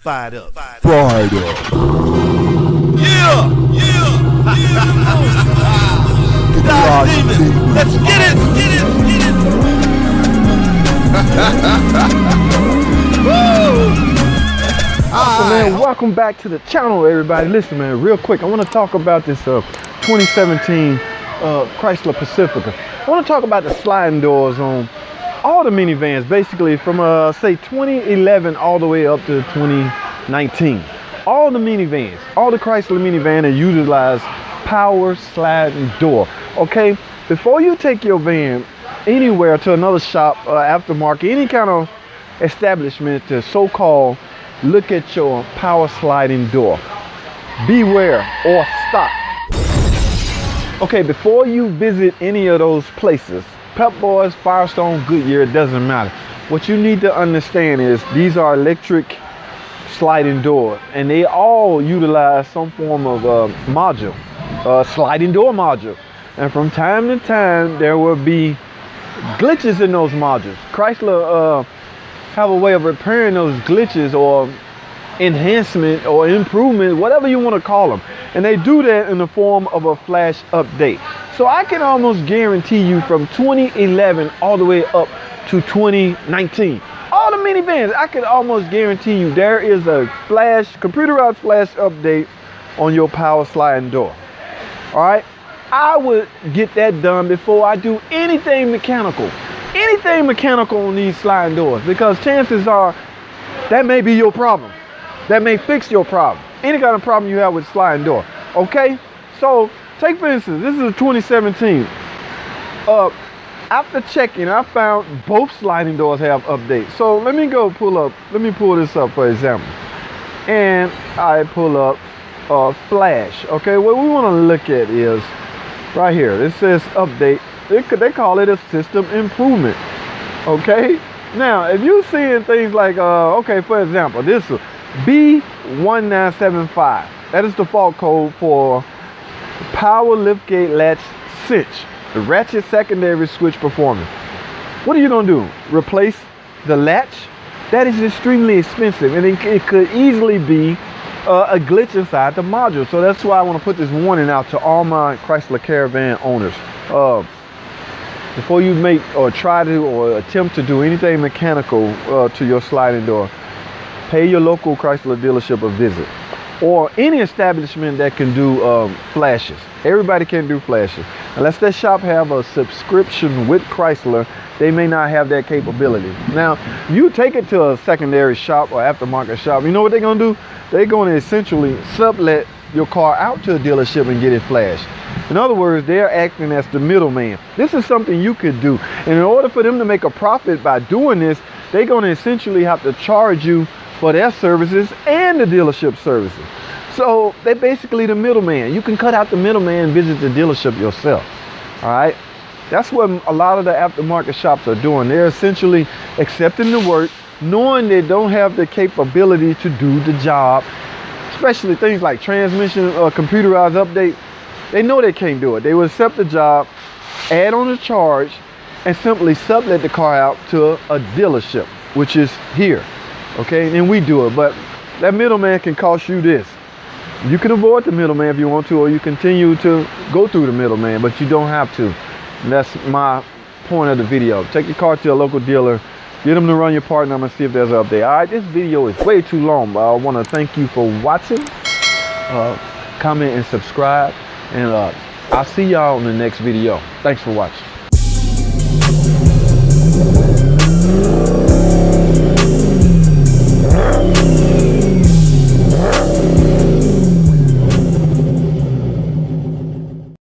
Fired up. Fired up. Yeah! Dodge Demon. Let's get it! Woo! Awesome, man. Welcome back to the channel, everybody. Listen, man, real quick, I want to talk about this 2017 Chrysler Pacifica. I want to talk about the sliding doors on all the minivans, basically from say 2011 all the way up to 2019. All the minivans, all the Chrysler minivan that utilize power sliding door. Okay, before you take your van anywhere to another shop, aftermarket, any kind of establishment to so-called look at your power sliding door, beware or stop. Okay, before you visit any of those places, Pep Boys, Firestone, Goodyear, it doesn't matter. What you need to understand is these are electric sliding doors, and they all utilize some form of module, sliding door module. And from time to time, there will be glitches in those modules. Chrysler have a way of repairing those glitches or enhancement or improvement, whatever you want to call them, and they do that in the form of a flash update. So I can almost guarantee you from 2011 all the way up to 2019, all the minivans, I can almost guarantee you there is a computerized flash update on your power sliding door. All right, I would get that done before I do anything mechanical on these sliding doors, because chances are that may be your problem. That may fix your problem. Any kind of problem you have with sliding door. Okay? So take for instance, this is a 2017. After checking, I found both sliding doors have updates. So let me pull this up for example. And I pull up flash. Okay, what we want to look at is right here. It says update. They call it a system improvement. Okay? Now, if you're seeing things like, okay, for example, this is B1975. That is the fault code for power liftgate latch cinch, the ratchet secondary switch performance. What are you going to do? Replace the latch? That is extremely expensive, and it could easily be a glitch inside the module. So that's why I want to put this warning out to all my Chrysler Caravan owners. Before you make or try to or attempt to do anything mechanical to your sliding door, pay your local Chrysler dealership a visit, or any establishment that can do flashes. Everybody can do flashes. Unless that shop have a subscription with Chrysler, they may not have that capability. Now, you take it to a secondary shop or aftermarket shop, you know what they're gonna do? They're gonna essentially sublet your car out to a dealership and get it flashed. In other words, they're acting as the middleman. This is something you could do. And in order for them to make a profit by doing this, they're gonna essentially have to charge you for their services and the dealership services. So they're basically the middleman. You can cut out the middleman and visit the dealership yourself. All right, that's what a lot of the aftermarket shops are doing. They're essentially accepting the work, knowing they don't have the capability to do the job, especially things like transmission or computerized update. They know they can't do it. They will accept the job, add on the charge, and simply sublet the car out to a dealership, which is here. Okay, and we do it, but that middleman can cost you this. You can avoid the middleman if you want to, or you continue to go through the middleman, but you don't have to. And that's my point of the video. Take your car to a local dealer, get them to run your part number, see if there's an update. All right, this video is way too long, but I want to thank you for watching. Comment and subscribe, and I'll see y'all in the next video. Thanks for watching.